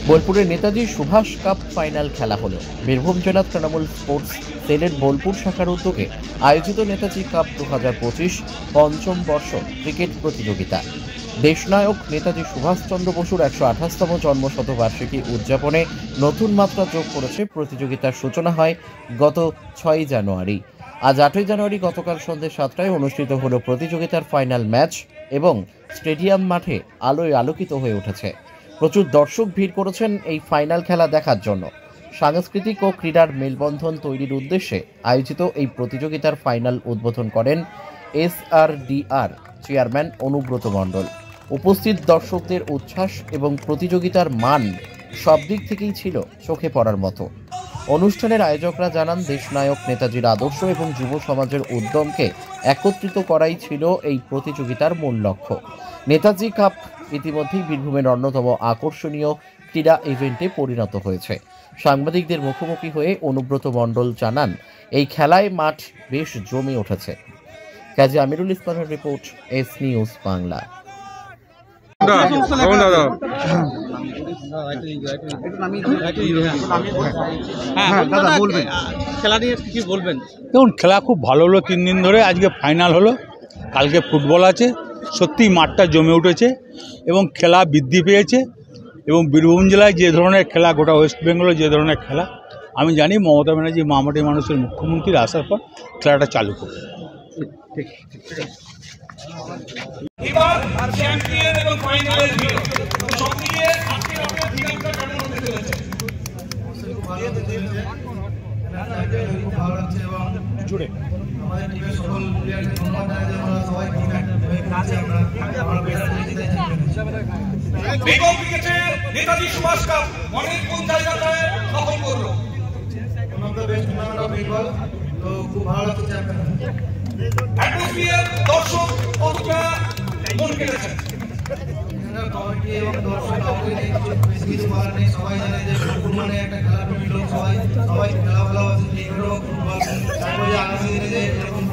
বোলপুরে Netaji Subhash cup final খেলা হলো। বীরভূম জেলা তৃণমূল স্পোর্টস সেলের বোলপুর শাখার উদ্যোগে আয়োজিত নেতাজি কাপ 2025 পঞ্চম বর্ষ ক্রিকেট প্রতিযোগিতা। দেশনায়ক নেতাজি সুভাষচন্দ্র বসুর 128তম জন্মশতবার্ষিকী উদযাপনে নতুন মাত্রা যোগ করেছে প্রতিযোগিতার সূচনা হয় গত 6 জানুয়ারি। আজ 8 জানুয়ারি গতকাল সন্ধ্যে 7টায় অনুষ্ঠিত হলো প্রতিযোগিতার ফাইনাল ম্যাচ এবং স্টেডিয়াম মাঠে আলোয় আলোকিত হয়ে উঠেছে। প্রচুর দর্শক ভিড় করেছেন এই ফাইনাল খেলা দেখার জন্য। সাংস্কৃতিক ও ক্রীড়ার মেলবন্ধন তৈরির উদ্দেশ্যে আয়োজিত এই প্রতিযোগিতার ফাইনাল উদ্বোধন করেন SRDR চেয়ারম্যান অনুব্রত মণ্ডল। উপস্থিত দর্শকদের উচ্ছ্বাস এবং প্রতিযোগিতার মান সব দিক থেকেই ছিল চোখে পড়ার মতো। অনুষ্ঠানের আয়োজকরা জানান, দেশনায়ক নেতাজির আদর্শ এবং যুব সমাজের উদ্যমকে একত্রিত করাই ছিল এই প্রতিযোগিতার মূল লক্ষ্য। নেতাজি কাপ ইতিমধ্যেই বীরভূমের অন্যতম আকর্ষণীয় ক্রীড়া ইভেন্টে পরিণত হয়েছে। সাংবাদিকদের মুখোমুখি হয়ে অনুব্রত মণ্ডল জানান, এই খেলায় মাঠ বেশ জমে উঠেছে। কাজী আমিরুল ইসলামের রিপোর্ট, এস নিউজ বাংলা। দেখুন, খেলা খুব ভালো হলো। 3 দিন ধরে আজকে ফাইনাল হলো, কালকে ফুটবল আছে। সত্যিই মাঠটা জমে উঠেছে এবং খেলা বৃদ্ধি পেয়েছে। এবং বীরভূম জেলায় যে ধরনের খেলা, গোটা ওয়েস্ট বেঙ্গলে যে ধরনের খেলা, আমি জানি মমতা ব্যানার্জি মামাটি মানুষের মুখ্যমন্ত্রীর আসার পর খেলাটা চালু করবে। এবার চ্যাম্পিয়ন এবং ফাইনালের ভিড় সব মিলিয়ে আজকের আপনার ফিনালটা কেমন হতে চলেছে? খুব ভালো লাগছে এবং জুড়ে আমাদের টিমের সকল প্লেয়ারকে ধন্যবাদ জানাই যে আমরা সবাই বেঙ্গল ক্রিকেটে নেতাজি সুভাষ কাপ অনেক কোন জায়গাটায় দখল করলো। One of the best tournament of Bengal. তো খুব ভালো লাগছে চ্যাম্পিয়ন। অ্যাটমসফিয়ার, দর্শক কতটা মন কেড়েছে? কমিটি এবং দর্শক বেশি কিছু বলার নেই। সবাই জানে যে ফুটবল মানে একটা খেলার লোক, সবাই খেলা ভালোবাসে। ফুটবল চাইবো যে আগামী দিনে যে এরকম